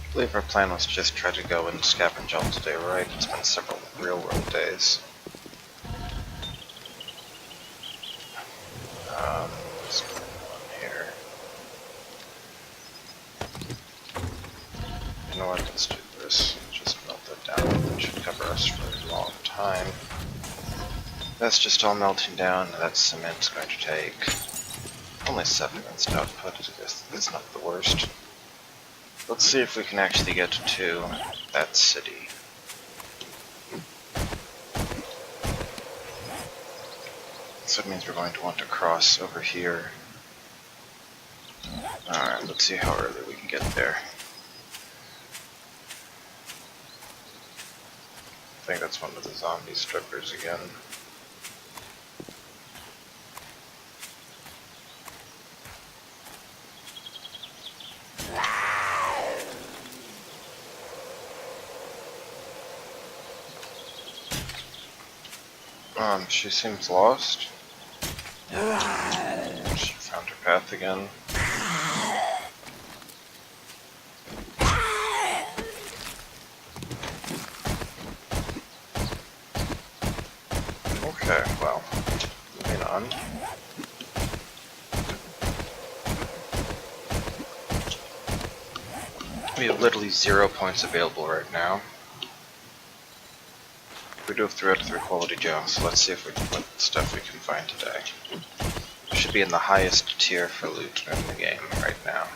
I believe our plan was to just try to go and scavenge all today, right? It's been several real-world days. What's going on here? You know what, let's do this. Just melt that down. That should cover us for a long time. That's just all melting down. That cement's going to take only 7 minutes to output. I guess it's not the worst. Let's see if we can actually get to that city. So it means we're going to want to cross over here. Alright, let's see how early we can get there. I think that's one of the zombie strippers again. She seems lost. She found her path again. Okay, well, moving on. We have literally 0 points available right now. We do have 3 out of 3 quality gems, so let's see if what stuff we can find today. We should be in the highest tier for loot in the game right now.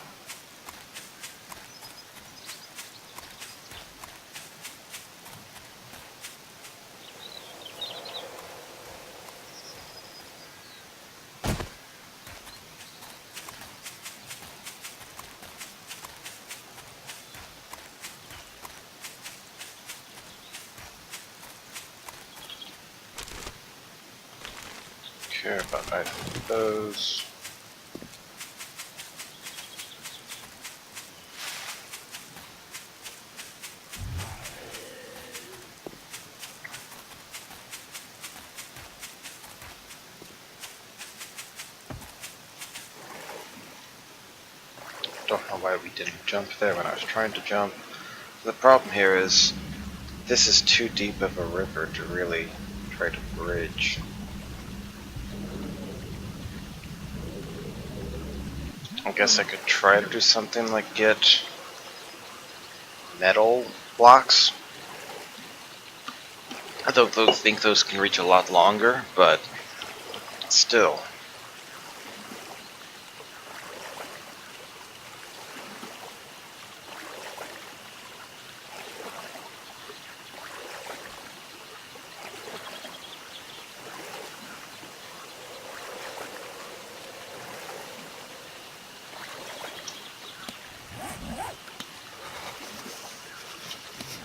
Care about either of those. Don't know why we didn't jump there when I was trying to jump. The problem here is this is too deep of a river to really try to bridge. I guess I could try to do something like get metal blocks. I don't think those can reach a lot longer, but still.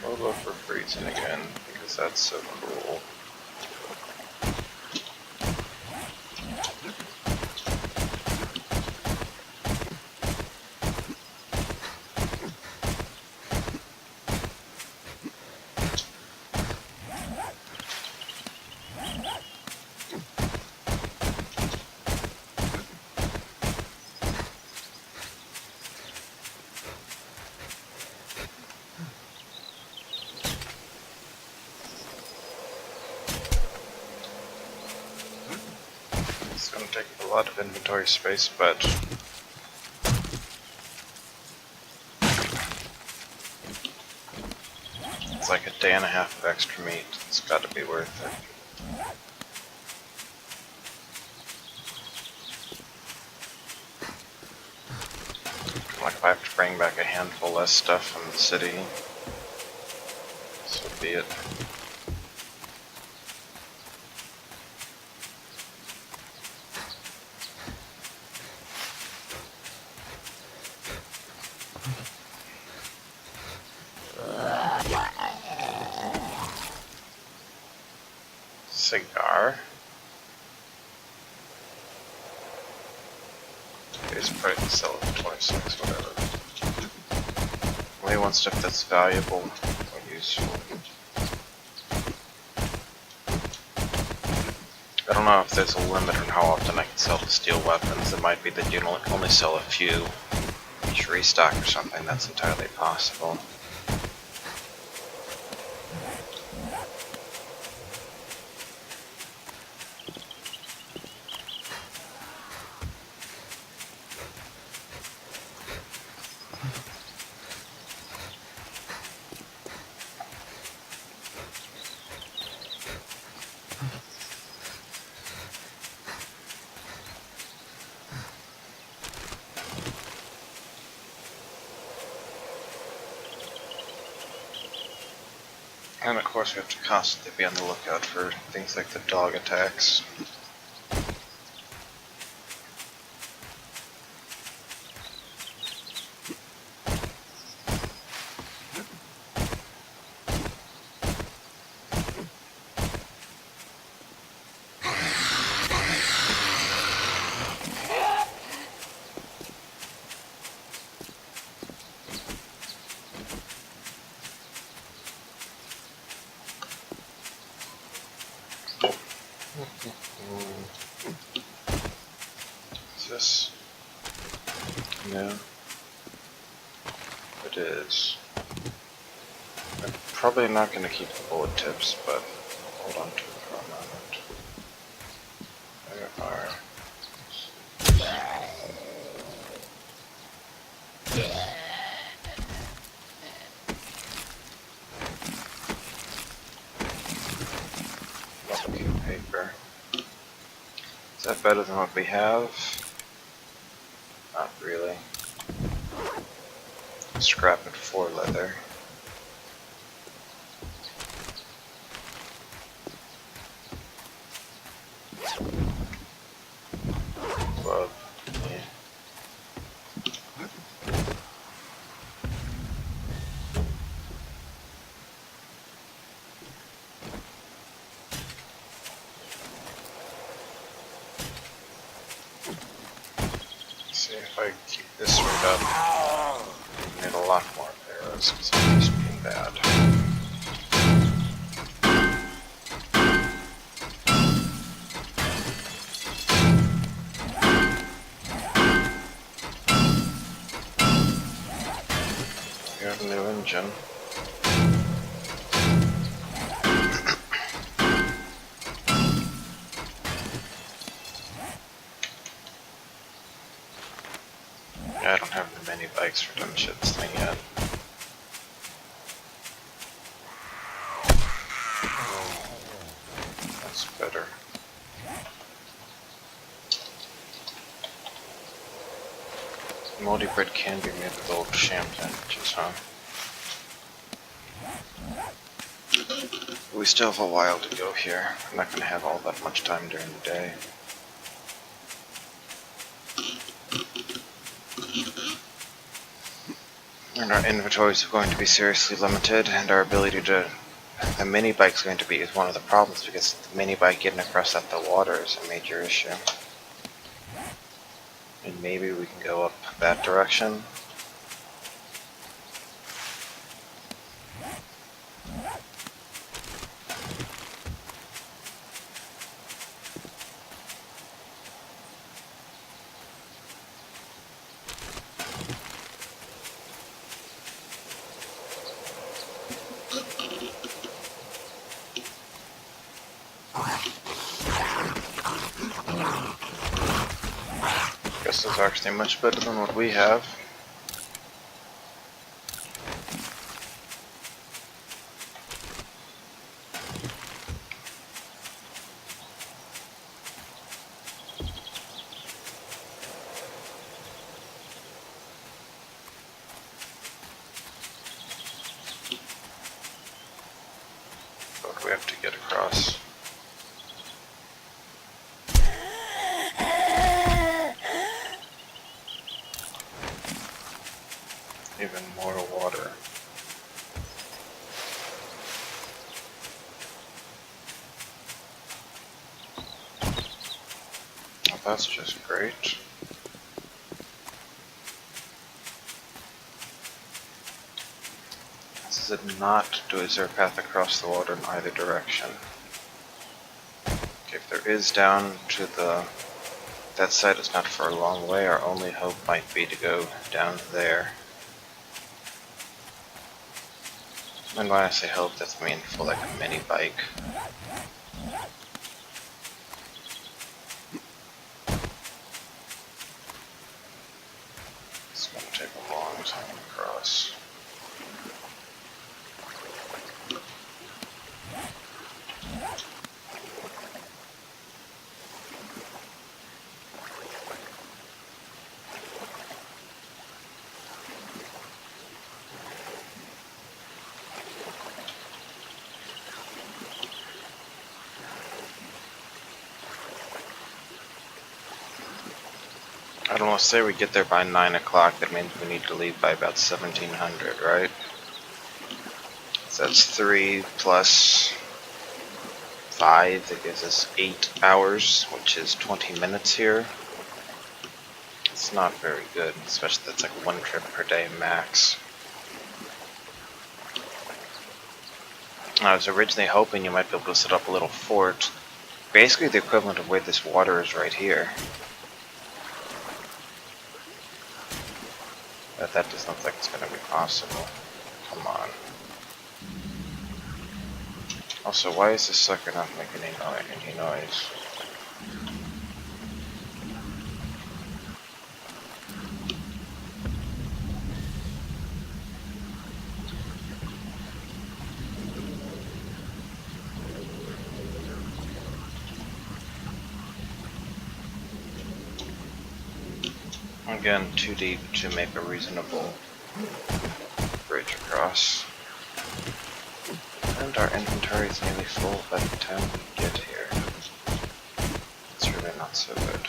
We'll go for freezing again, because that's so cool. It's going to take a lot of inventory space, but it's like a day and a half of extra meat. It's got to be worth it. Like if I have to bring back a handful less stuff from the city, so be it. Cigar. Here's probably to sell it for 26, whatever. Only want stuff that's valuable or useful. I don't know if there's a limit on how often I can sell the steel weapons. It might be that you only sell a few Just restock or something, that's entirely possible. And of course we have to constantly be on the lookout for things like the dog attacks. Is this? No. It is. I'm probably not going to keep the bullet tips, but hold on to it for a moment. There are... Lucky paper. Is that better than what we have? Not really. Scrap it for leather. Well, yeah. See if I keep this right up. I need a lot more arrows because I'm just being bad. We have a new engine. I don't have the mini bikes for them shits thing yet. That's better. Moldy bread can be made with old sham sandwiches, huh? We still have a while to go here. I'm not going to have all that much time during the day. And our inventories are going to be seriously limited, and our ability to... The mini bike's going to be one of the problems, because the mini bike getting across at the water is a major issue. And maybe we can go up that direction. Guess it's actually much better than what we have. But we have to get across. Even more water. Well, that's just great. This is not is there a path across the water in either direction. Okay, if there is down to the that site is not for a long way. Our only hope might be to go down there. And when I say hope, that's meaningful, like a mini bike. It's gonna take a long time to cross. I'd almost say we get there by 9 o'clock, that means we need to leave by about 1700, right? So that's 3 plus 5, that gives us 8 hours, which is 20 minutes here. It's not very good, especially that's like 1 trip per day max. I was originally hoping you might be able to set up a little fort, basically the equivalent of where this water is right here. But that doesn't look like it's going to be possible. Come on. Also, why is this sucker not making any noise? Again, too deep to make a reasonable bridge across. And our inventory is nearly full by the time we get here. It's really not so good.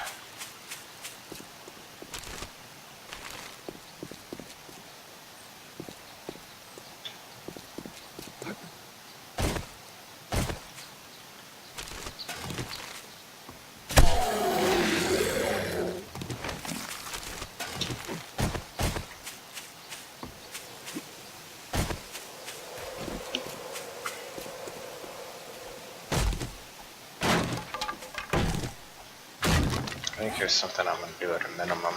I think here's something I'm going to do at a minimum.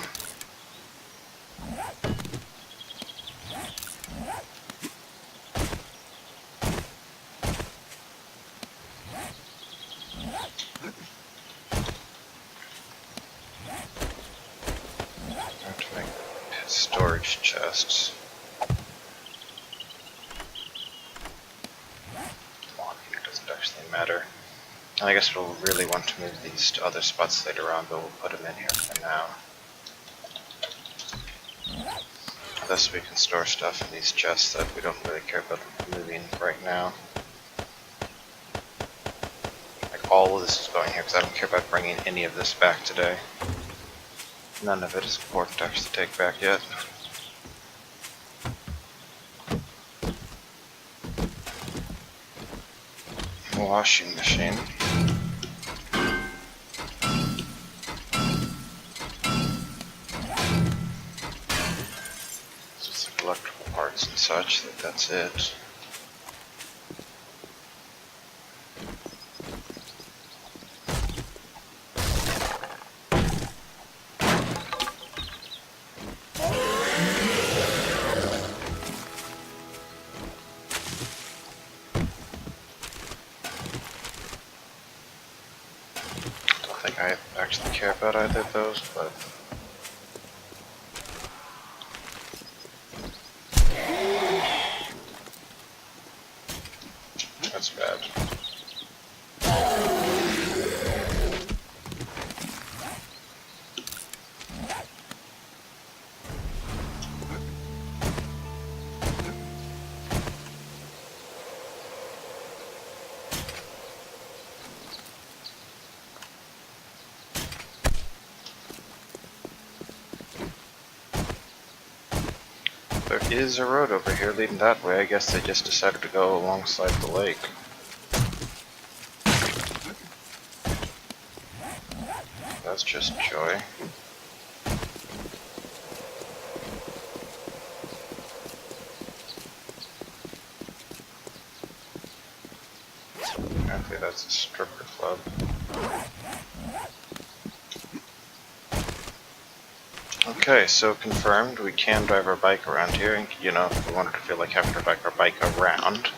I have to make storage chests. Walking doesn't actually matter. And I guess we'll really want to move these to other spots later on, but we'll put them in here for now. Thus we can store stuff in these chests that we don't really care about moving right now. Like all of this is going here because I don't care about bringing any of this back today. None of it is important to actually take back yet. Washing machine. So it's like electrical parts and such, that's it. I actually care about either of those, but that's bad. There is a road over here leading that way. I guess they just decided to go alongside the lake. That's just joy. Okay, that's a stripper club. Okay, so confirmed, we can drive our bike around here, and, you know, if we wanted to feel like having to bike our bike around,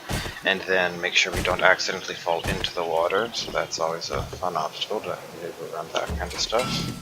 and then make sure we don't accidentally fall into the water, so that's always a fun obstacle to maneuver around that kind of stuff.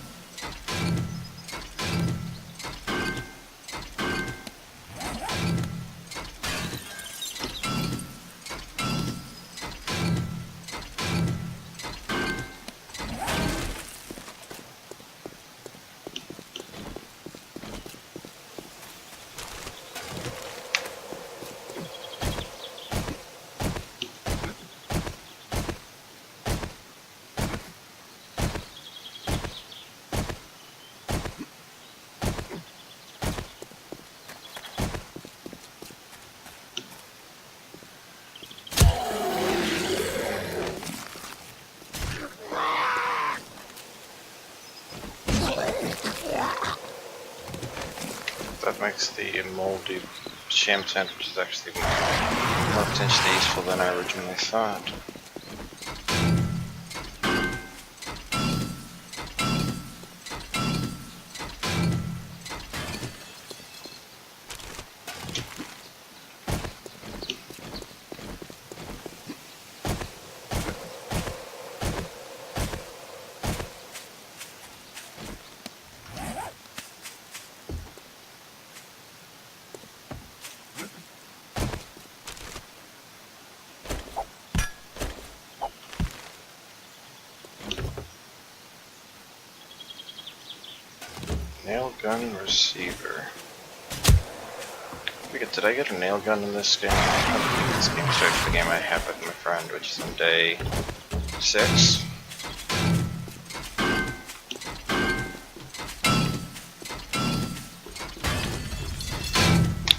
That makes the moldy sham sandwiches actually more potentially useful than I originally thought. Nail gun receiver. Did I get a nail gun in this game? I don't think this game starts the game I have with my friend, which is on day 6.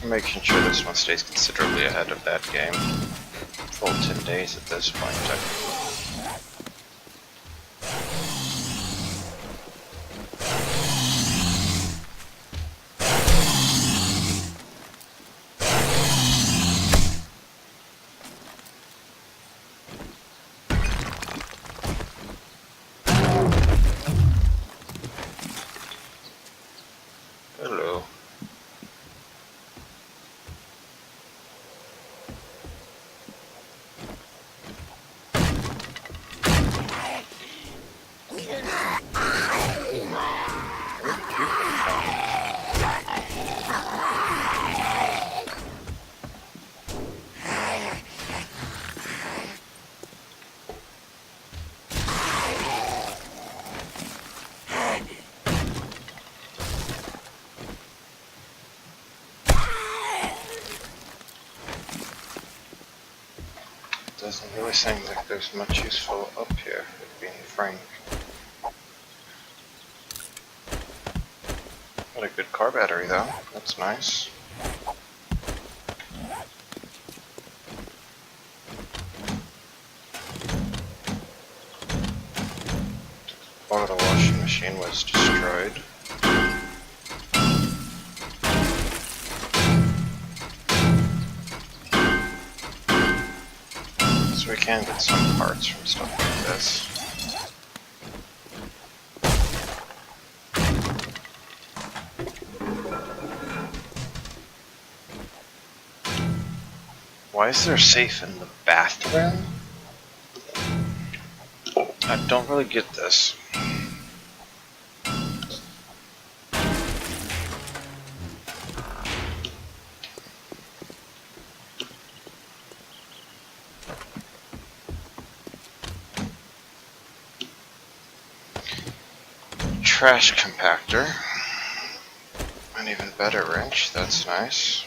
I'm making sure this one stays considerably ahead of that game. Full 10 days at this point, technically. Hello. Doesn't really seem like there's much useful up here, if being frank. Got a good car battery though, that's nice. Part of the washing machine was destroyed. So we can get some parts from stuff like this. Why is there a safe in the bathroom? I don't really get this. Trash compactor. An even better wrench, that's nice.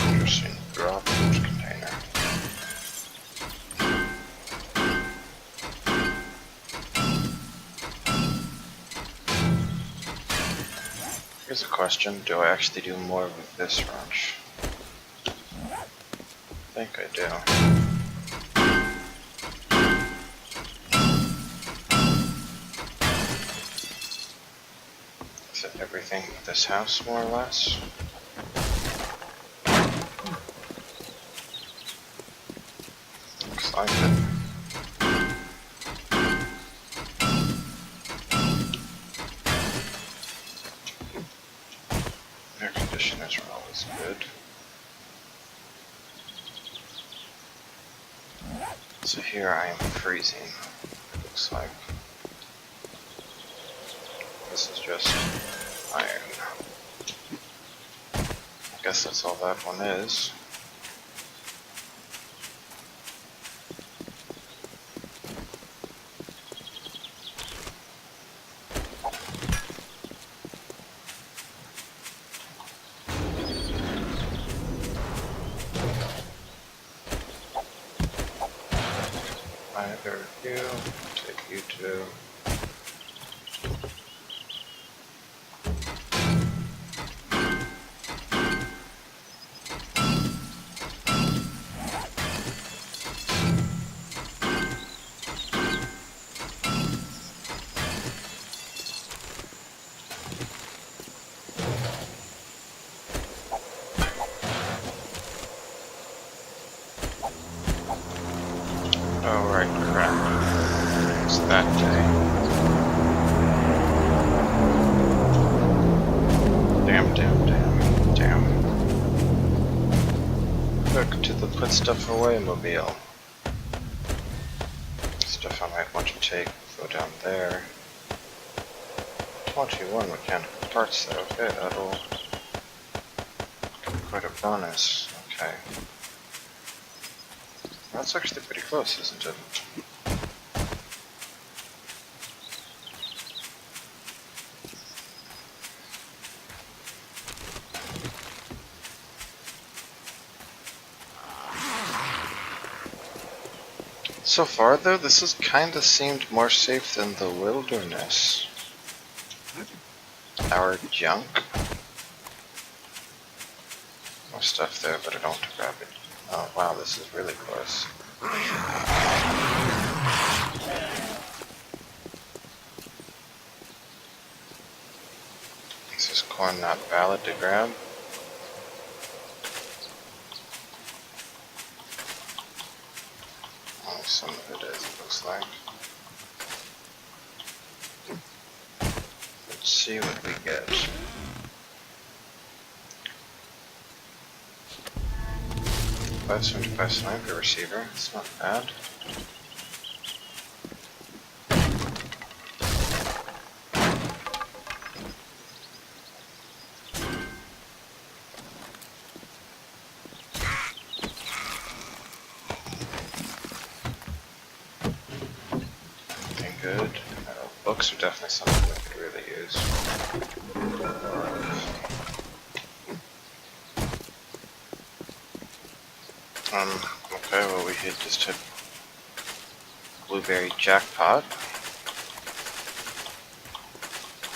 Interesting droplet container. Here's a question, do I actually do more with this wrench? I think I do. Is it everything with this house, more or less? Looks like it. Air conditioners are always good. So here I am freezing, it looks like. This is just iron. I guess that's all that one is. Either of you, take you two. Oh right, crap. It's that day. Damn. Look to the put stuff away mobile. Stuff I might want to take, go down there. 21 mechanical parts though, okay, that'll be quite a bonus, okay. That's actually pretty close, isn't it? So far though, this has kinda seemed more safe than the wilderness. Our junk. More stuff there, but I don't want to grab it. Oh wow, this is really close. This is corn not valid to grab. Oh, some of it is, it looks like. Let's see what we get. 575 sniper receiver, it's not bad. Looking good. Books are definitely something we could really use. Okay, well we could just hit blueberry jackpot.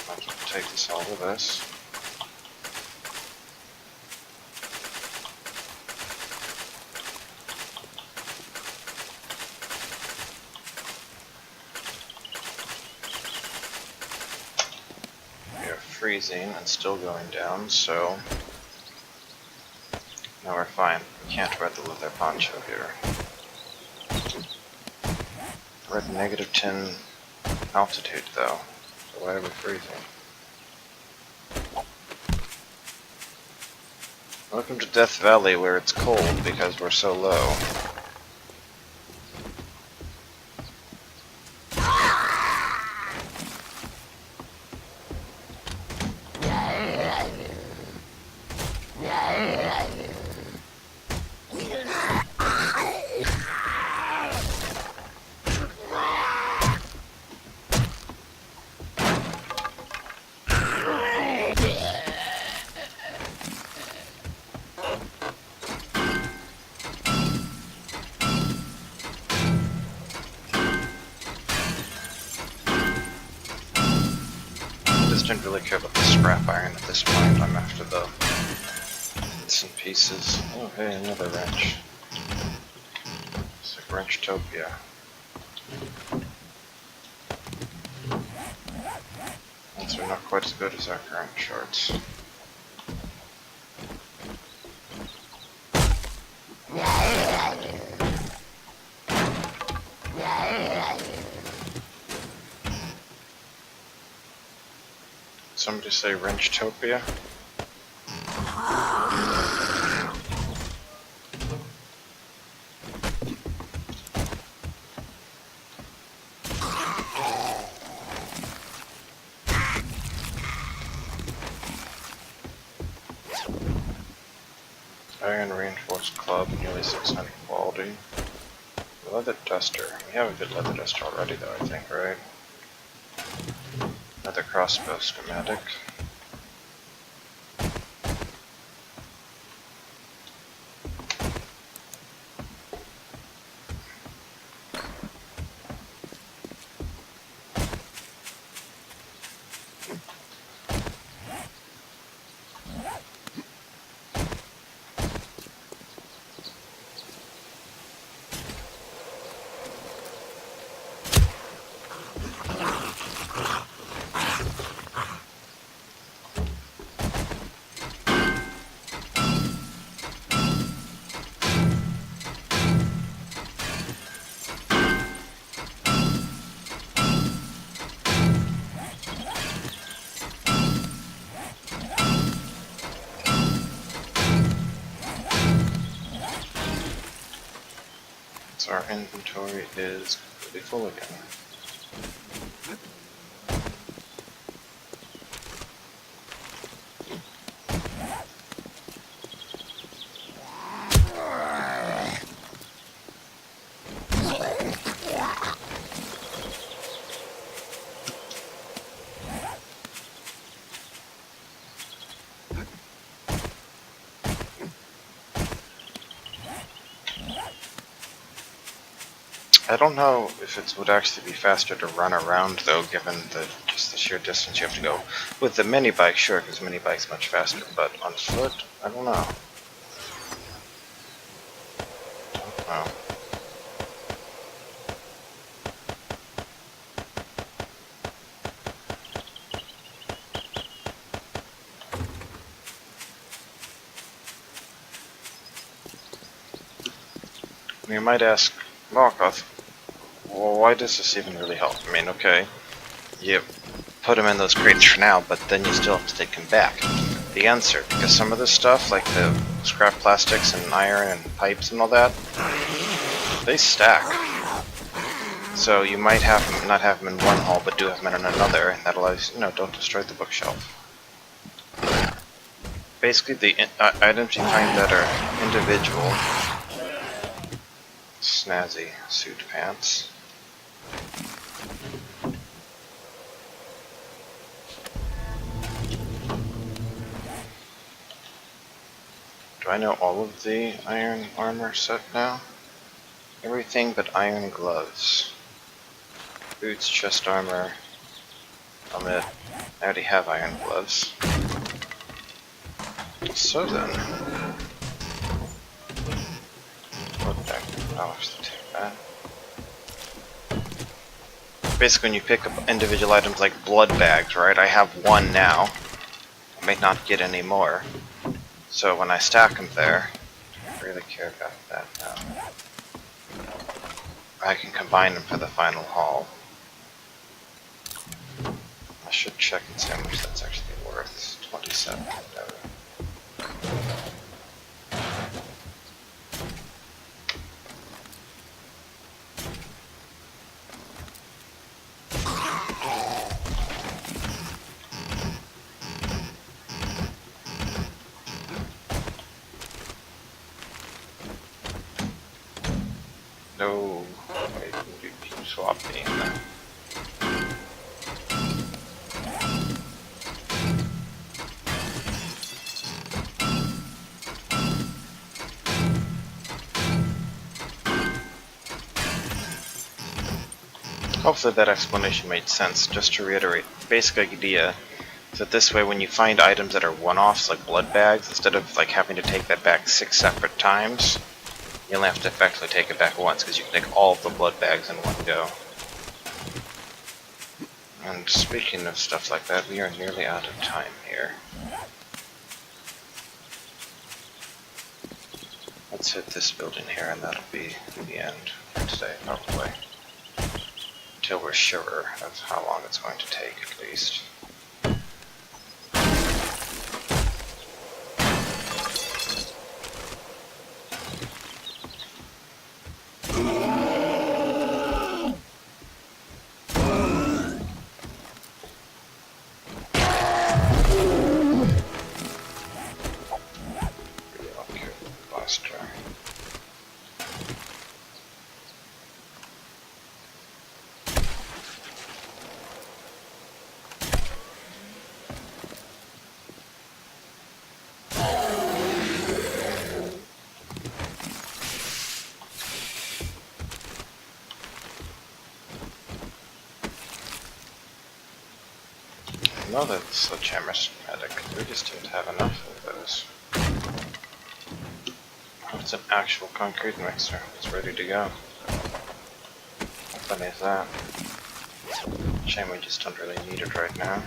Might as well take this all with us. We are freezing and still going down, so no, we're fine. We can't wear the leather poncho here. We're at -10 altitude though, so why are we freezing? Welcome to Death Valley where it's cold because we're so low. Didn't really care about the scrap iron at this point. I'm after the bits and pieces. Oh hey, another wrench. It's like Wrenchtopia. These are not quite as good as our current shorts. somebody say Wrenchtopia? Iron reinforced club, nearly 600 quality. Leather duster. We have a good leather duster already though, I think, right? Another crossbow schematic. So our inventory is completely full again. I don't know if it would actually be faster to run around though, given just the sheer distance you have to go. With the mini bike, sure, because mini bike's much faster, but on foot, I don't know. Don't know. You might ask, Balkoth, well, why does this even really help? I mean, okay, you put them in those crates for now, but then you still have to take them back. The answer, because some of this stuff, like the scrap plastics and iron and pipes and all that, they stack. So you might not have them in one hole, but do have them in another, and that allows, don't destroy the bookshelf. Basically, the items you find that are individual, snazzy suit pants. Do I know all of the iron armor set now? Everything but iron gloves. Boots, chest armor, helmet. I already have iron gloves. So then, I'll have to take that. Basically, when you pick up individual items like blood bags, right? I have one now. I may not get any more. So when I stack them there, I don't really care about that now. I can combine them for the final haul. I should check and see how much that's actually worth. 27, whatever. No, wait, you swap me in there. Hopefully that explanation made sense. Just to reiterate, basic idea is that this way when you find items that are one-offs like blood bags, instead of like having to take that back 6 separate times, you only have to effectively take it back once because you can take all of the blood bags in one go. And speaking of stuff like that, we are nearly out of time here. Let's hit this building here and that'll be the end for today, probably. Until we're sure of how long it's going to take, at least. another sledgehammer schematic. We just didn't have enough of those. Oh, it's an actual concrete mixer. It's ready to go. How funny is that? Shame we just don't really need it right now.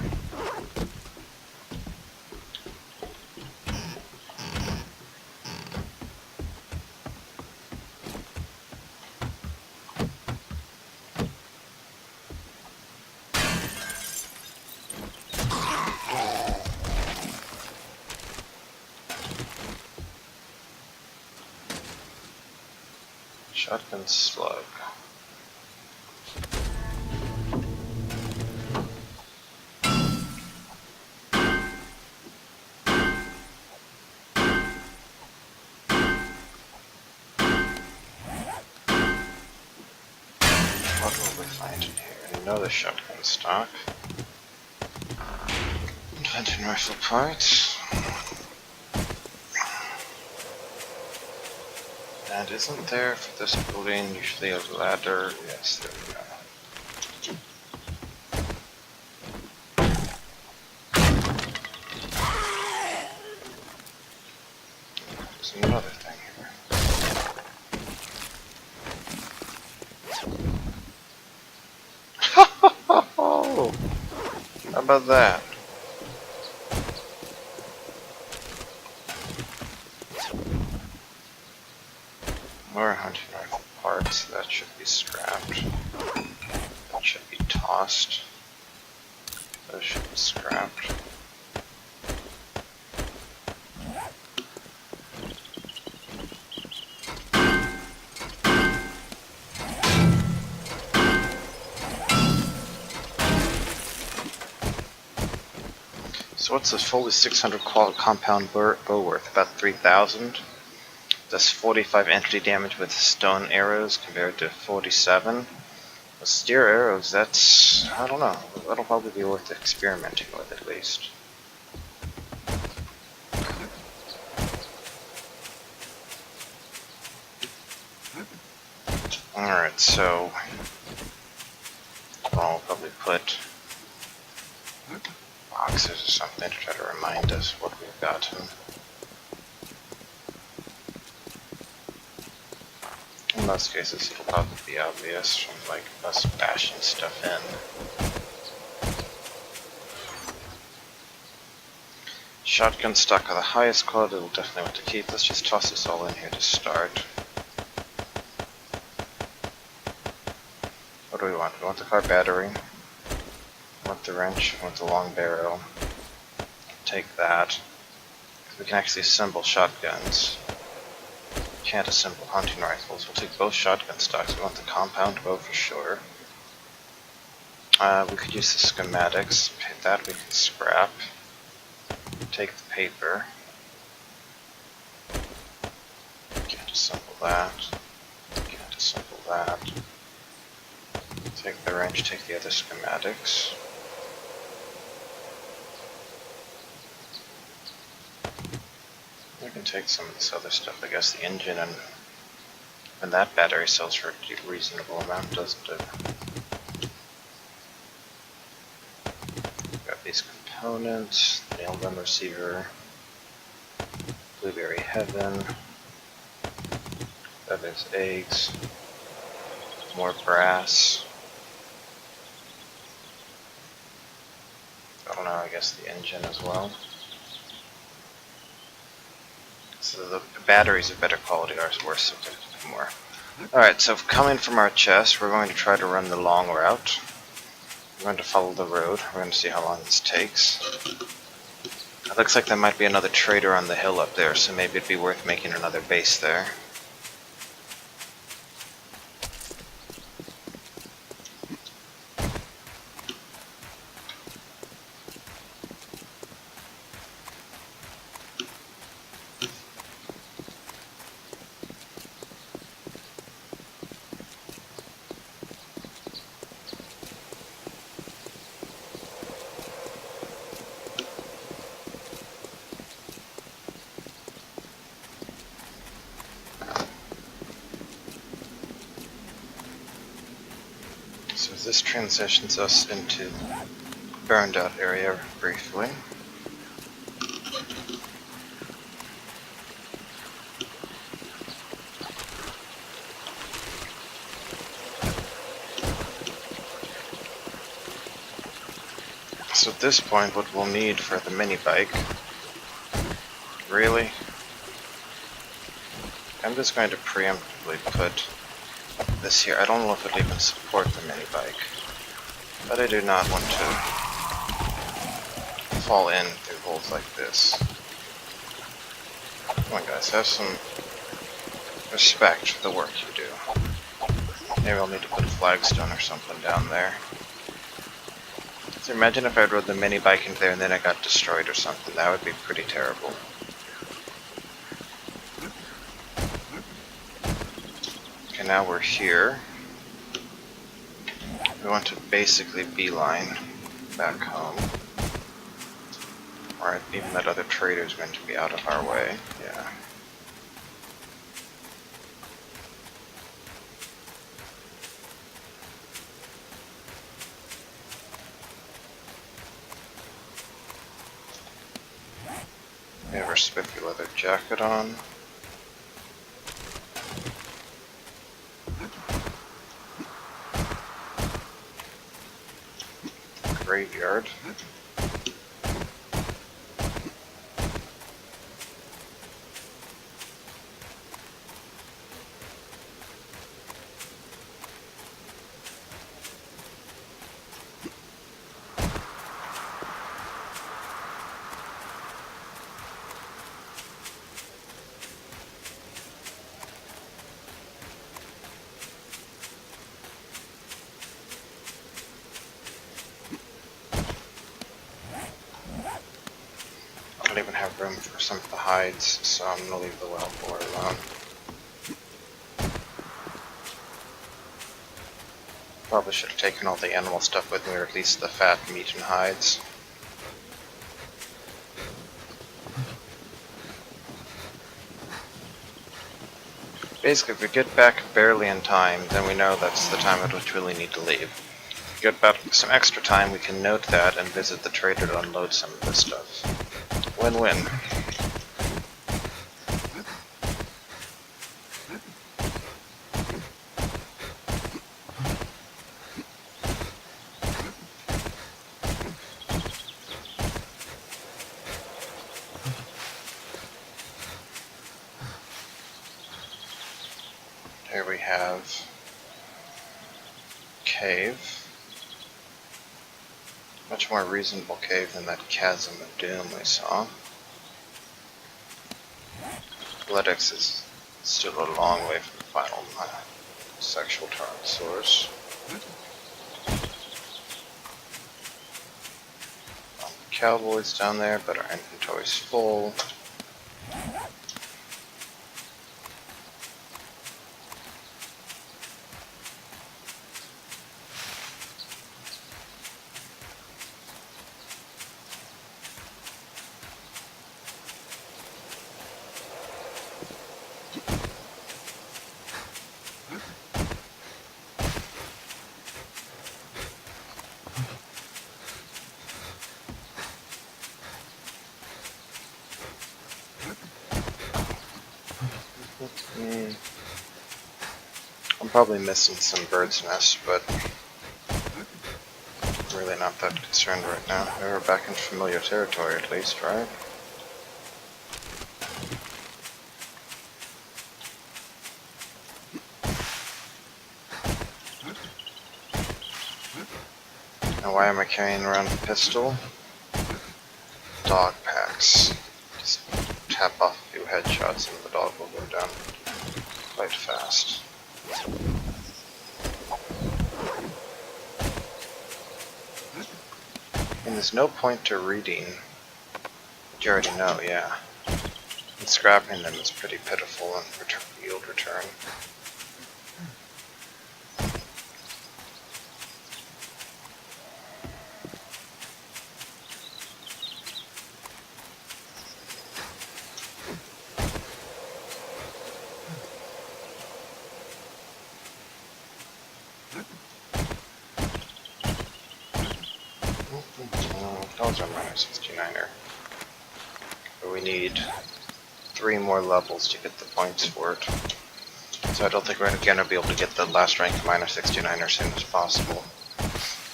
Shotgun slug. What will we find in here? Another shotgun stock. Hunting rifle parts. And isn't there for this building usually a ladder? Yes, there we go. There's another thing here. Oh, how about that? More hunting rifle parts. That should be scrapped. That should be tossed. Those should be scrapped. So what's this fully 600 compound bow worth? About 3,000. Does 45 entity damage with stone arrows compared to 47. With steel arrows, that's, I don't know, that'll probably be worth experimenting with at least. Alright, so I'll probably put boxes or something to try to remind us what we've gotten. In most cases, it'll probably be obvious from like us bashing stuff in. Shotgun stock of the highest quality, we'll definitely want to keep. Let's just toss this all in here to start. What do we want? We want the car battery. We want the wrench. We want the long barrel. Take that. We can actually assemble shotguns. Can't assemble hunting rifles. We'll take both shotgun stocks. We want the compound bow for sure. We could use the schematics. That we can scrap. Take the paper. Can't assemble that. Can't assemble that. Take the wrench, take the other schematics. We can take some of this other stuff, I guess the engine, and that battery sells for a reasonable amount, doesn't it? Got these components, nail gun receiver, blueberry heaven, feathers, eggs, more brass. I don't know, I guess the engine as well. So the batteries of better quality are worth more. Alright, so coming from our chest, we're going to try to run the long route. We're going to follow the road. We're going to see how long this takes. It looks like there might be another trader on the hill up there, so maybe it'd be worth making another base there. So this transitions us into burned out area briefly. So at this point, what we'll need for the mini bike, really, I'm just going to preemptively put this here. I don't know if it'll even support the mini bike, but I do not want to fall in through holes like this. Come on guys, have some respect for the work you do. Maybe I'll need to put a flagstone or something down there. So imagine if I rode the mini bike in there and then I got destroyed or something. That would be pretty terrible. Okay, now we're here. We want to basically beeline back home. Or even that other trader's going to be out of our way. Yeah. We have our spiffy leather jacket on. Graveyard. I don't even have room for some of the hides, so I'm gonna leave the wild boar alone. Probably should have taken all the animal stuff with me, or at least the fat meat and hides. Basically, if we get back barely in time, then we know that's the time at which we really need to leave. If we get back some extra time, we can note that and visit the trader to unload some of this stuff. Win-win. Here we have cave. Much more reasonable cave than that chasm of doom we saw. Athletics is still a long way from the final sexual source. Cowboys down there, but our inventory's full. I'm probably missing some bird's nests, but I'm really not that concerned right now. We're back in familiar territory at least, right? Now why am I carrying around a pistol? Dog packs. Just tap off a few headshots and the dog will go down quite fast. And there's no point to reading what you already know, yeah. And scrapping them is pretty pitiful and yield return. Those are minor 69er. But we need 3 more levels to get the points for it. So I don't think we're going to be able to get the last rank minor 69er as soon as possible.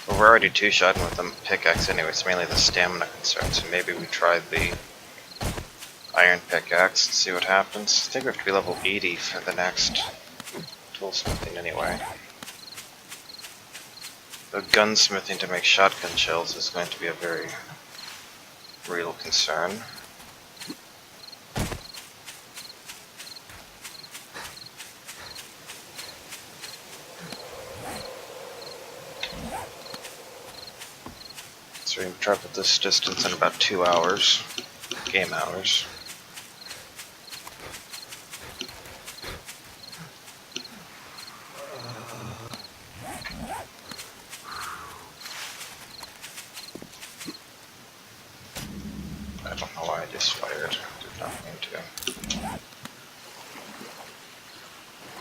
But we're already 2-shotting with the pickaxe anyway, it's mainly the stamina concern, so maybe we try the iron pickaxe and see what happens. I think we have to be level 80 for the next toolsmithing anyway. The gunsmithing to make shotgun shells is going to be a very real concern. So we can travel this distance in about 2 hours, game hours. I don't know why I just fired. Did not mean to.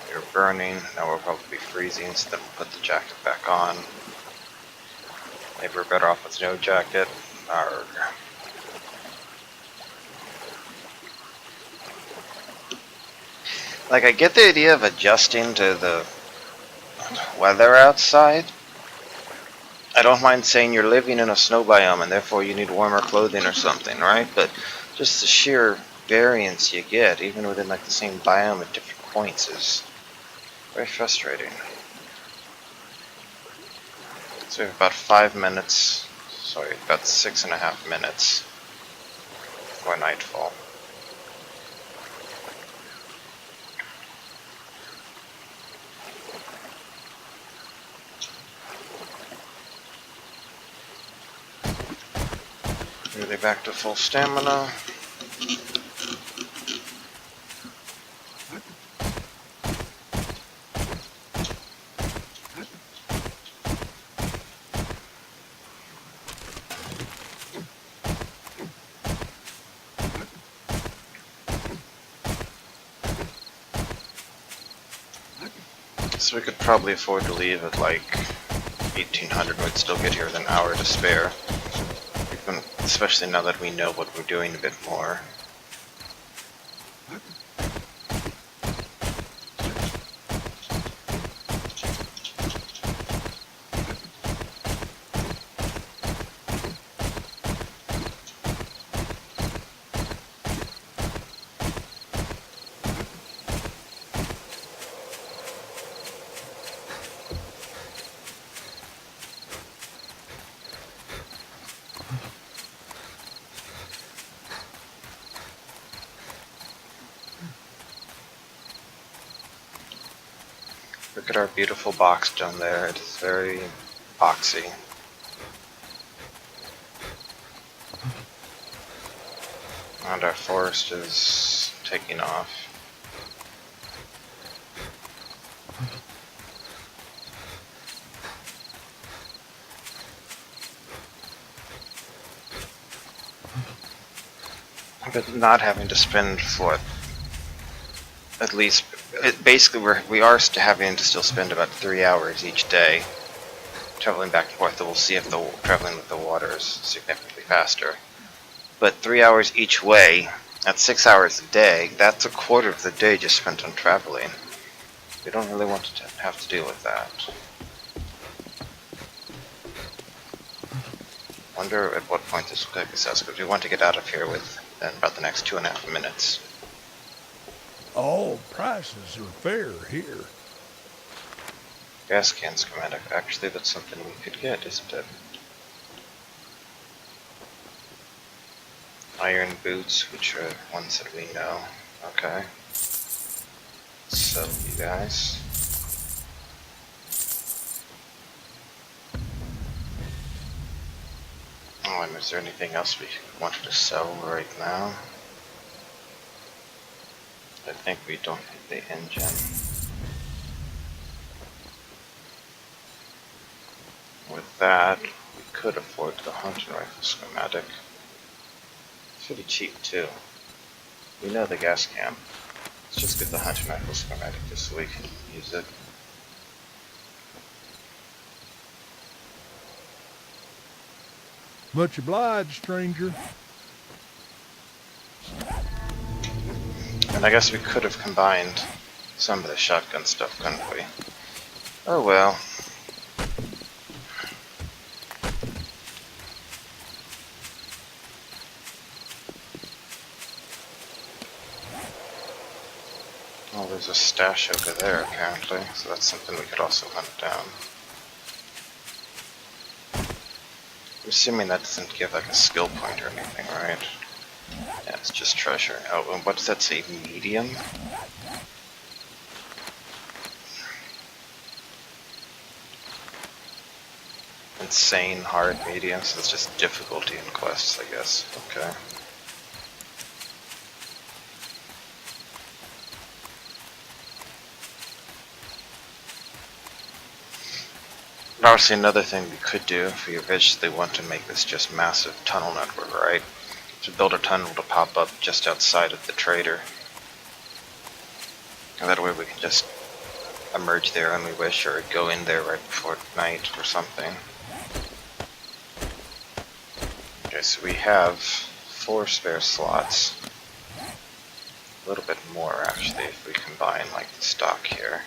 You're burning. Now we'll probably be freezing, so then we'll put the jacket back on. Maybe we're better off with no jacket. Arrgh. Like, I get the idea of adjusting to the weather outside. I don't mind saying you're living in a snow biome and therefore you need warmer clothing or something, right? But just the sheer variance you get, even within like the same biome at different points, is very frustrating. So we have about 5 minutes, sorry, about 6.5 minutes before nightfall. Nearly back to full stamina. So we could probably afford to leave at like 1800, we'd still get here with an hour to spare. Especially now that we know what we're doing a bit more. Look at our beautiful box down there, it is very boxy. And our forest is taking off. But not having to spend what, at least, basically we are having to still spend about 3 hours each day traveling back and forth, and we'll see if the traveling with the water is significantly faster. But 3 hours each way, that's 6 hours a day, that's a quarter of the day just spent on traveling. We don't really want to have to deal with that. Wonder at what point this will take us, because we want to get out of here within about the next 2.5 minutes. All prices are fair here. Gas can schematic. Actually, that's something we could get, isn't it? Iron boots, which are ones that we know. Okay. So, you guys. Oh, and is there anything else we wanted to sell right now? I think we don't need the engine. With that, we could afford the hunting rifle schematic. It's pretty cheap too. We know the gas can. Let's just get the hunting rifle schematic just so we can use it. Much obliged, stranger. And I guess we could have combined some of the shotgun stuff, couldn't we? Oh well. Well, there's a stash over there apparently, so that's something we could also hunt down. I'm assuming that doesn't give like a skill point or anything, right? Yeah, it's just treasure. Oh, and what does that say? Medium? Insane hard medium, so it's just difficulty in quests, I guess. Okay. And obviously another thing we could do if we eventually want to make this just massive tunnel network, right? To build a tunnel to pop up just outside of the trader. And that way we can just emerge there when we wish, or go in there right before night or something. Okay, so we have 4 spare slots. A little bit more actually if we combine like the stock here.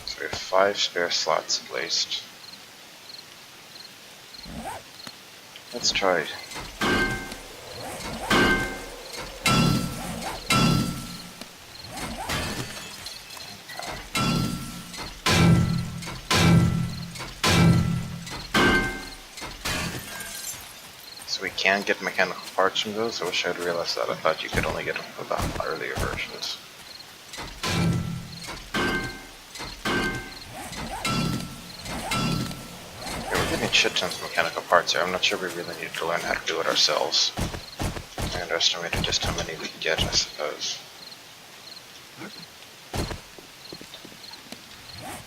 So we have 5 spare slots at least. Let's try. So we can get mechanical parts from those. I wish I'd realized that. I thought you could only get them from the earlier versions. Yeah, we're getting shit tons of mechanical parts here. I'm not sure we really need to learn how to do it ourselves. I underestimated just how many we can get, I suppose.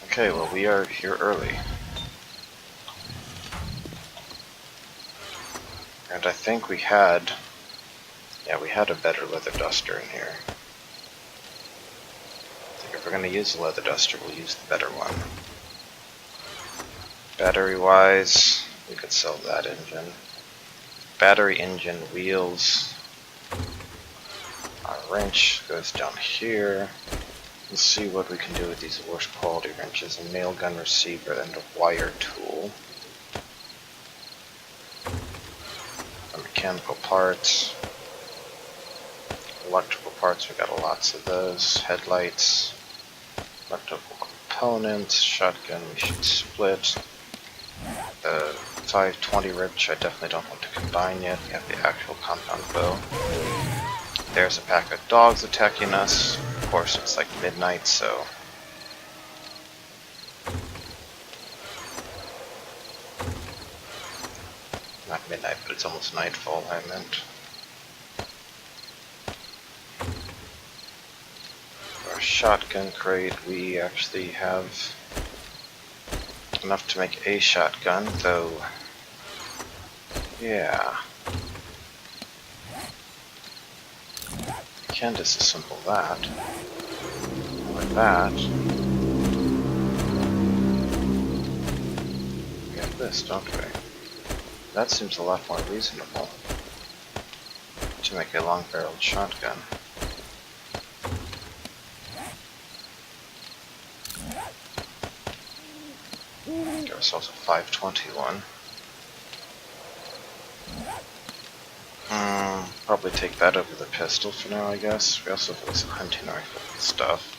Okay, well we are here early. And I think we had... yeah, we had a better leather duster in here. I think if we're going to use a leather duster, we'll use the better one. Battery-wise, we could sell that engine. Battery, engine, wheels. Our wrench goes down here. Let's see what we can do with these worst quality wrenches. A nail gun receiver and a wire tool. Mechanical parts. Electrical parts, we got lots of those. Headlights. Electrical components. Shotgun we should split. The 520 which I definitely don't want to combine yet. We have the actual compound bow. There's a pack of dogs attacking us. Of course, it's like midnight, so... not midnight, but it's almost nightfall, I meant. For our shotgun crate, we actually have enough to make a shotgun, though... yeah... can disassemble that. Like that. We have this, don't we? That seems a lot more reasonable to make a long-barreled shotgun. Give ourselves a 521. Probably take that over the pistol for now, I guess. We also have some hunting rifle stuff.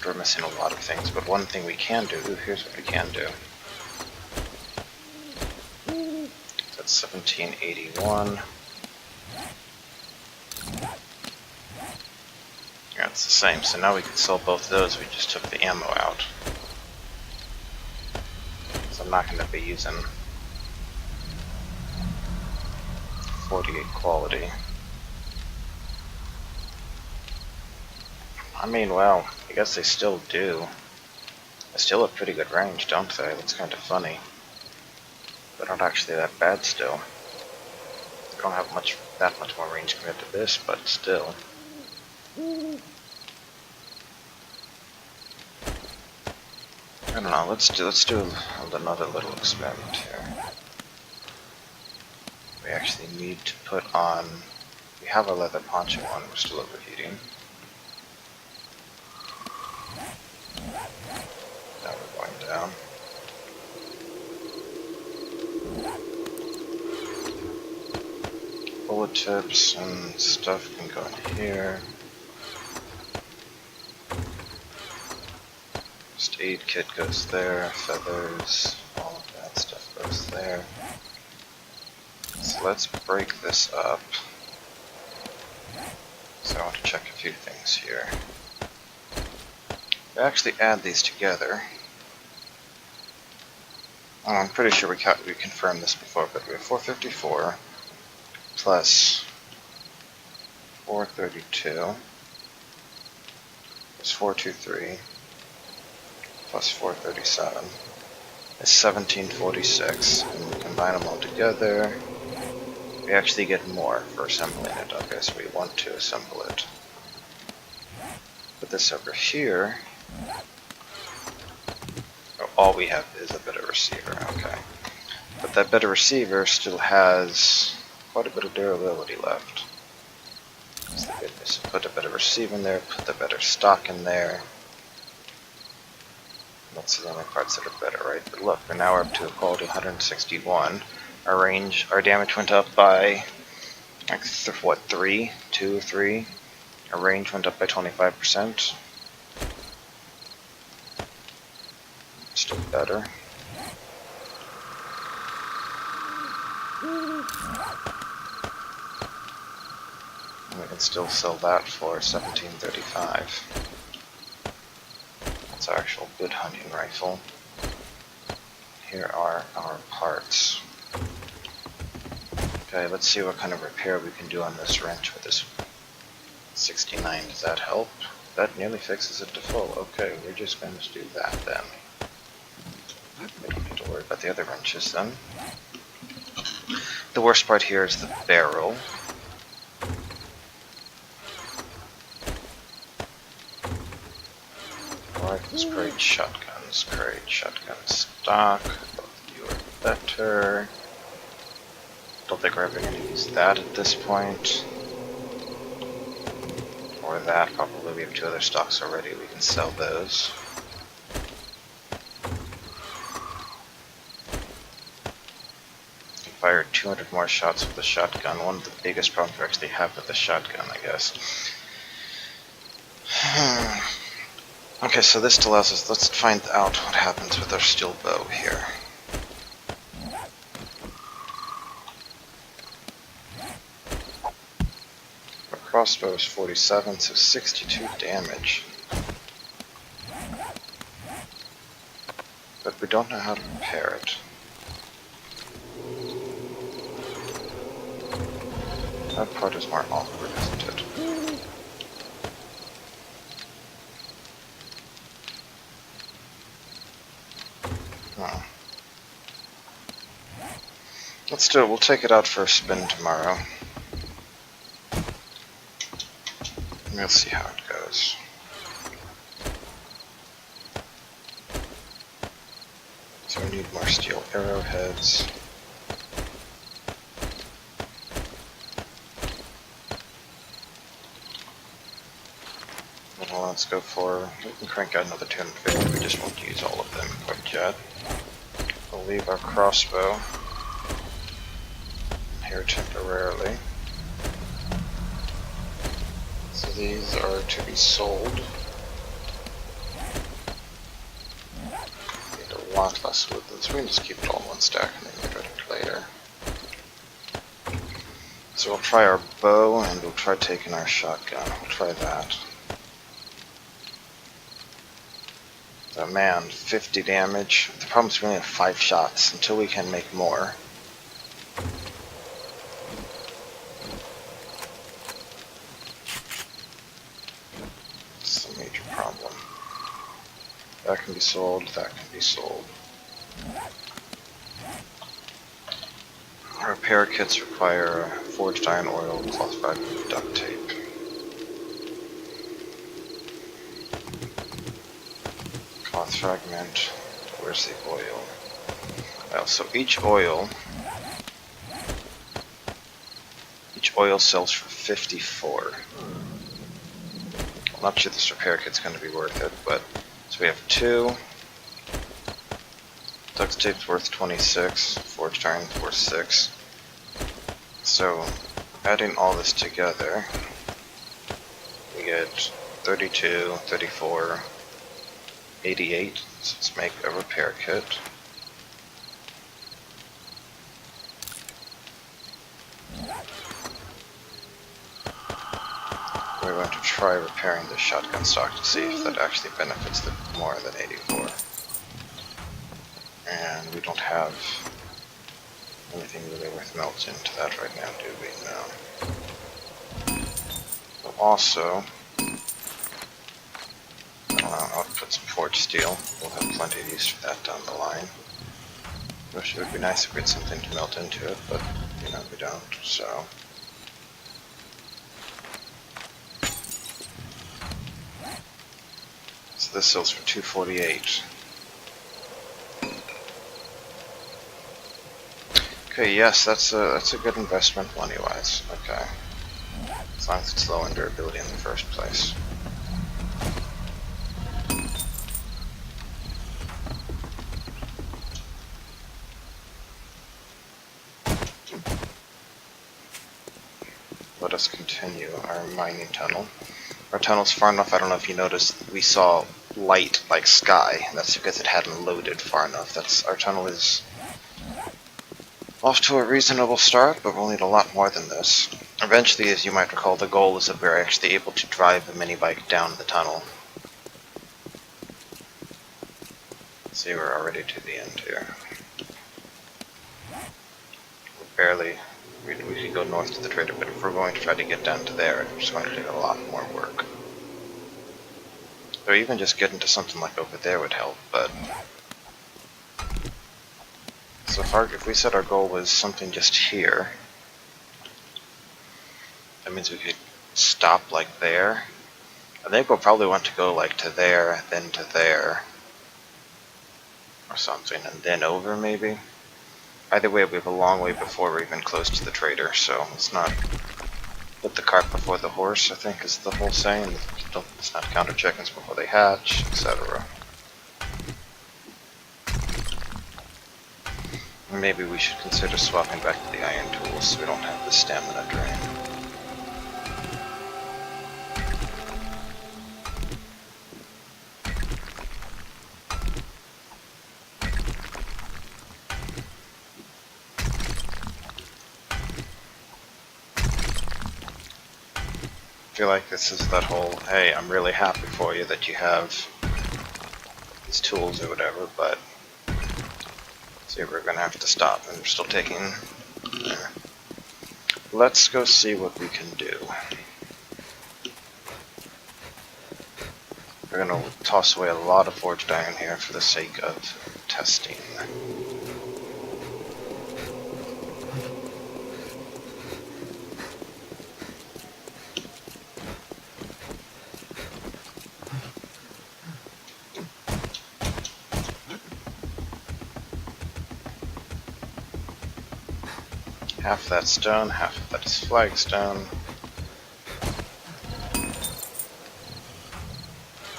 We're missing a lot of things, but one thing we can do, here's what we can do. That's 1781. Yeah, it's the same, so now we can sell both of those, we just took the ammo out. So I'm not going to be using 48 quality. I mean, well, I guess they still do. They still have pretty good range, don't they? That's kind of funny. They're not actually that bad still. They don't have that much more range compared to this, but still. I don't know, let's do another little experiment here. we actually need to put on. We have a leather poncho on, we're still overheating. Now we're going down. Bullet tips and stuff can go in here. First aid kit goes there, feathers, all of that stuff goes there. So let's break this up. So I want to check a few things here. We actually add these together. I'm pretty sure we confirmed this before, but we have 454 plus 432 plus 423 plus 437 is 1746. And we combine them all together, we actually get more for assembling it. Okay, so we want to assemble it. Put this over here. Oh, all we have is a bit of receiver, okay. But that bit of receiver still has quite a bit of durability left. That's the good news. Put a bit of receiver in there, put the better stock in there. That's the only parts that are better, right? But look, we're now up to a quality 161. Our range, our damage went up by, like, what, 3? 2, 3? Our range went up by 25%. Still better. And we can still sell that for 1735. That's our actual good hunting rifle. Here are our parts. Okay, let's see what kind of repair we can do on this wrench with this 69. Does that help? That nearly fixes it to full. Okay, we're just going to do that then. We don't need to worry about the other wrenches then. The worst part here is the barrel. Rifles, great shotguns, great shotgun stock. Both of you are better. Don't think we're ever going to use that at this point. Or that, probably. We have 2 other stocks already, we can sell those. Fire 200 more shots with the shotgun. One of the biggest problems we actually have with the shotgun, I guess. Okay, so this allows us, let's find out what happens with our steel bow here. Our crossbow is 47, so 62 damage. But we don't know how to repair it. That part is more awkward, isn't it? Oh. Let's do it. We'll take it out for a spin tomorrow. We'll see how it goes. So we need more steel arrowheads. Let's go for, we can crank out another 250, we just won't use all of them quite yet. We'll leave our crossbow here temporarily. So these are to be sold. Need a lot less wood than this. We can just keep it all in one stack and then get rid of it later. So we'll try our bow and we'll try taking our shotgun. We'll try that. Oh man, 50 damage. The problem is we only have 5 shots until we can make more. It's a major problem. That can be sold, that can be sold. Repair kits require forged iron oil, cloth fiber, and duct tape. Cloth fragment, where's the oil? Well, so each oil oil cells for 54. I'm not sure this repair kit's going to be worth it, but so we have 2. Duct tape's worth 26. Forged iron's worth 6. So adding all this together, we get 32, 34, 88. So let's make a repair kit. We're going to try repairing the shotgun stock to see if that actually benefits them more than 84. And we don't have anything really worth melting into that right now, do we? No. But also, I'll put some forged steel. We'll have plenty of use for that down the line. Wish it would be nice if we had something to melt into it, but, you know, we don't, so... So this sells for 248. Okay, yes, that's a good investment money-wise. Okay, as long as it's low in durability in the first place. Let us continue our mining tunnel. Our tunnel's far enough. I don't know if you noticed, we saw light like sky. That's because it hadn't loaded far enough. Our tunnel is off to a reasonable start, but we'll need a lot more than this. Eventually, as you might recall, the goal is that we're actually able to drive a mini bike down the tunnel. See, we're already to the end here. We can go north to the trader, but if we're going to try to get down to there, it's going to take a lot more work. Or even just getting to something like over there would help, but... So if we said our goal was something just here, that means we could stop like there. I think we'll probably want to go like to there, then to there, or something, and then over maybe. Either way, we have a long way before we're even close to the trader, so let's not put the cart before the horse, I think is the whole saying. Let's not counter chickens before they hatch, etc. Maybe we should consider swapping back to the iron tools so we don't have the stamina drain. I feel like this is that whole, hey, I'm really happy for you that you have these tools or whatever, but see, we're gonna have to stop, and we're still taking... Let's go see what we can do. We're gonna toss away a lot of forged iron here for the sake of testing. Half of that's stone, half of that is flagstone.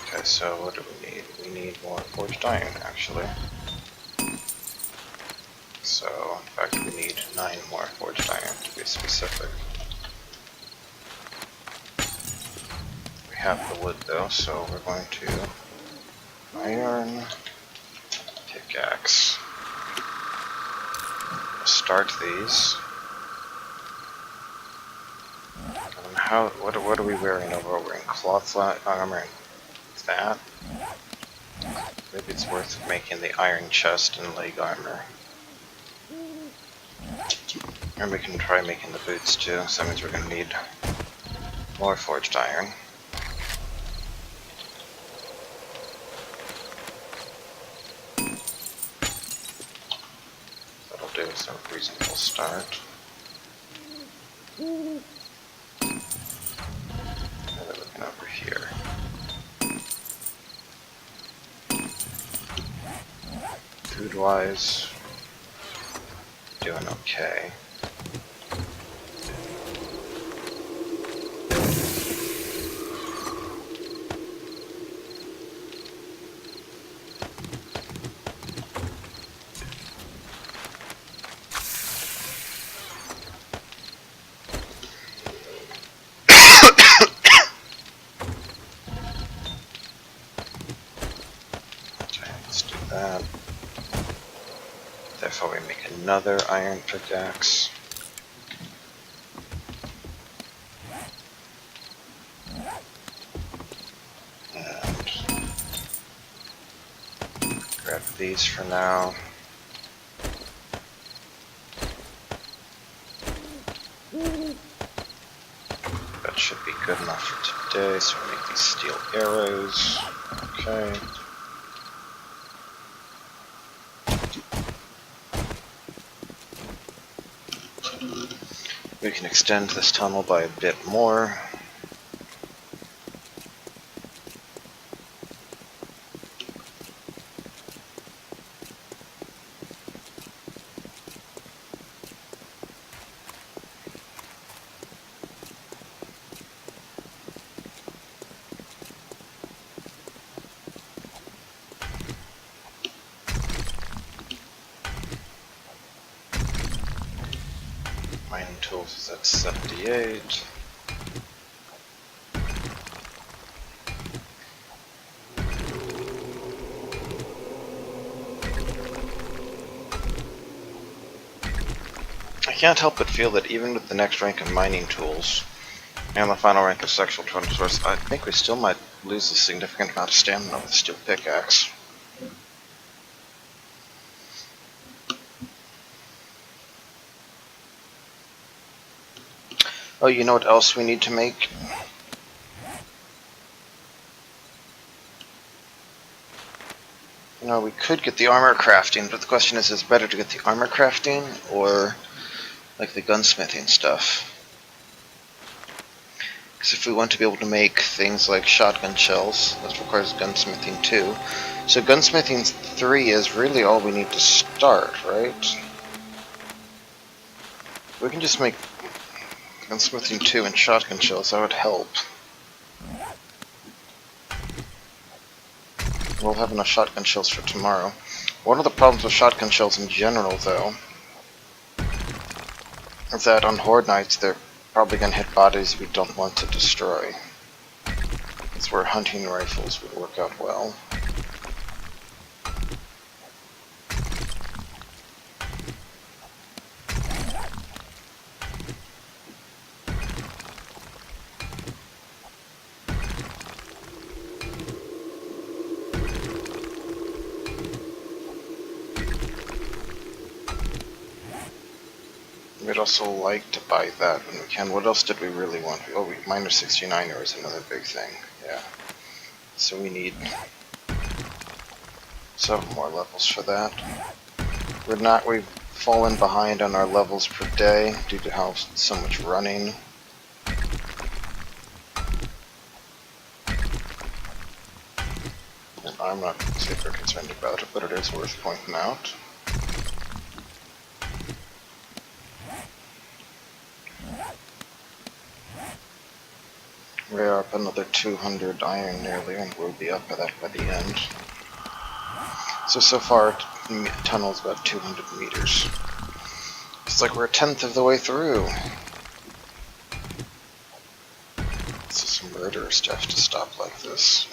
Okay, so what do we need? We need more forged iron, actually. So, in fact, we need 9 more forged iron to be specific. We have the wood though, so we're going to iron pickaxe. Start these. What are we wearing over? We're wearing cloth armor and that. Maybe it's worth making the iron chest and leg armor. And we can try making the boots too, so that means we're going to need more forged iron. That'll do, it's a reasonable start. Looking over here. Food-wise, doing okay. Let's do that. Therefore we make another iron pickaxe. And grab these for now. That should be good enough for today, so we make these steel arrows. Okay. We can extend this tunnel by a bit more. Mining tools is at 78. I can't help but feel that even with the next rank of mining tools and the final rank of sexual source, I think we still might lose a significant amount of stamina with the steel pickaxe. Oh, you know what else we need to make? You know, we could get the armor crafting, but the question is it better to get the armor crafting or like the gunsmithing stuff? Because if we want to be able to make things like shotgun shells, that requires gunsmithing too. So gunsmithing 3 is really all we need to start, right? We can just make gunsmithing 2 and shotgun shells, that would help. We'll have enough shotgun shells for tomorrow. One of the problems with shotgun shells in general, though, is that on Horde nights they're probably going to hit bodies we don't want to destroy. That's where hunting rifles would work out well. We'd also like to buy that when we can. What else did we really want? Oh, miner 69er is another big thing. Yeah. So we need several more levels for that. We've fallen behind on our levels per day due to how so much running. And I'm not super concerned about it, but it is worth pointing out. We are up another 200 iron nearly, and we'll be up at that by the end. So far, the tunnel's about 200 meters. It's like we're a tenth of the way through. This is some murderous stuff to stop like this.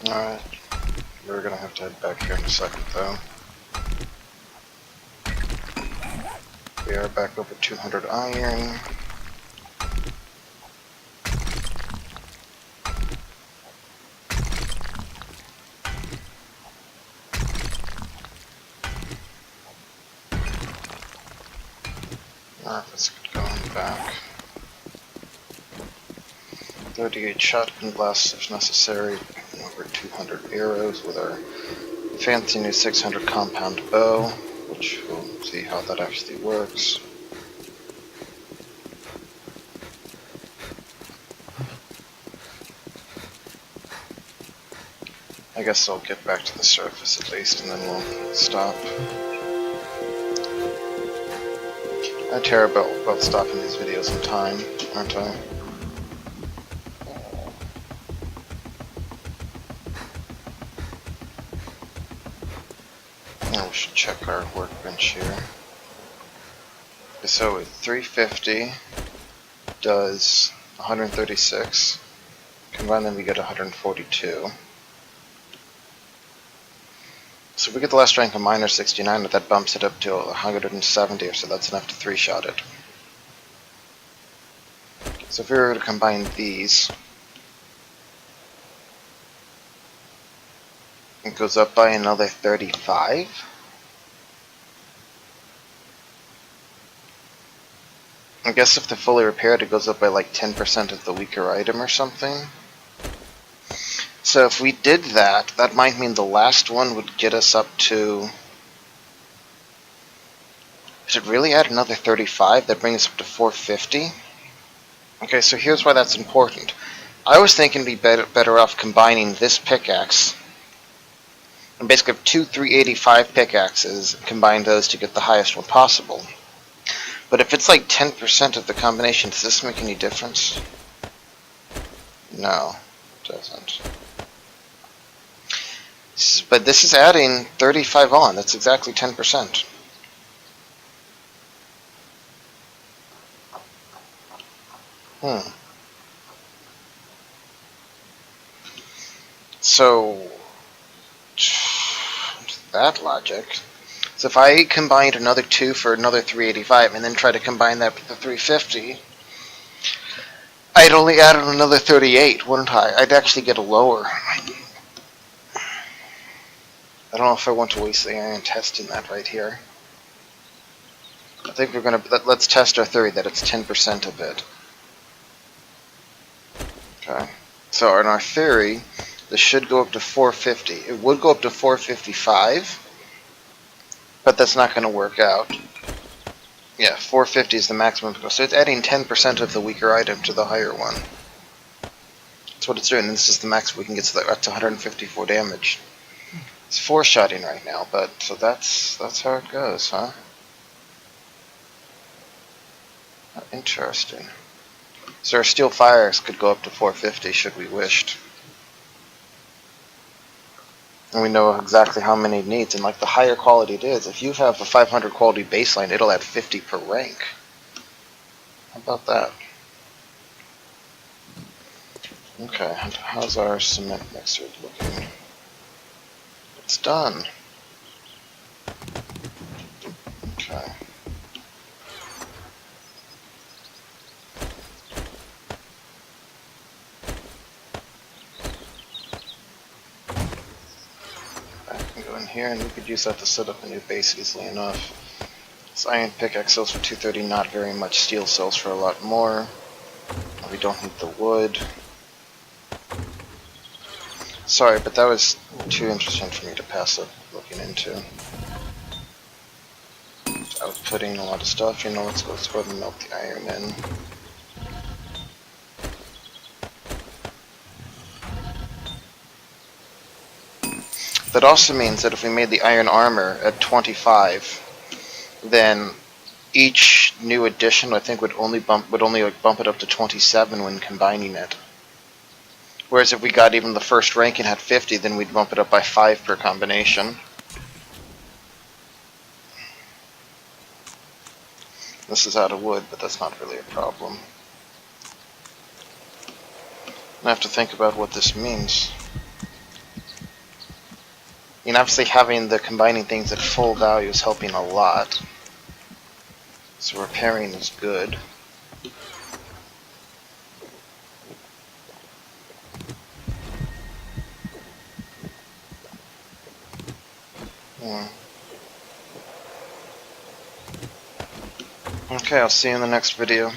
Alright, we're gonna have to head back here in a second though. We are back over 200 iron. Alright, let's get going back. 38 shotgun blasts if necessary, over 200 arrows with our fancy new 600 compound bow, which we'll see how that actually works. I guess I'll get back to the surface at least, and then we'll stop. I'm terrible about stopping these videos in time, aren't I? Now we should check our workbench here. So 350 does 136. Combine them, we get 142. So if we get the last rank of minor 69, that bumps it up to 170, or so that's enough to 3-shot it. So if we were to combine these, it goes up by another 35. I guess if they're fully repaired, it goes up by like 10% of the weaker item or something. So if we did that, that might mean the last one would get us up to... Should it really add another 35? That brings us up to 450? Okay, so here's why that's important. I was thinking it'd be better off combining this pickaxe and basically have two 385 pickaxes, combine those to get the highest one possible. But if it's like 10% of the combination, does this make any difference? No, it doesn't. But this is adding 35 on. That's exactly 10%. So, that logic. So if I combined another 2 for another 385 and then try to combine that with the 350, I'd only add another 38, wouldn't I? I'd actually get a lower. I don't know if I want to waste the iron testing that right here. I think we're going to... Let's test our theory that it's 10% of it. Okay. So in our theory, this should go up to 450. It would go up to 455, but that's not going to work out. Yeah, 450 is the maximum. So it's adding 10% of the weaker item to the higher one. That's what it's doing. And this is the max we can get up to 154 damage. It's 4-shotting right now, but so that's how it goes, huh? Interesting. So our steel fires could go up to 450 should we wished. And we know exactly how many it needs, and like the higher quality it is, if you have a 500 quality baseline, it'll add 50 per rank. How about that? Okay, how's our cement mixer looking? It's done. Okay. Here, and we could use that to set up a new base easily enough. This iron pickaxe sells for 230, not very much. Steel sells for a lot more. We don't need the wood. Sorry, but that was too interesting for me to pass up looking into. I was putting a lot of stuff, you know, let's go ahead and melt the iron in. That also means that if we made the iron armor at 25, then each new addition I think would only bump it up to 27 when combining it. Whereas if we got even the first rank and had 50, then we'd bump it up by 5 per combination. This is out of wood, but that's not really a problem. I have to think about what this means. I mean, obviously having the combining things at full value is helping a lot. So repairing is good. Okay, I'll see you in the next video.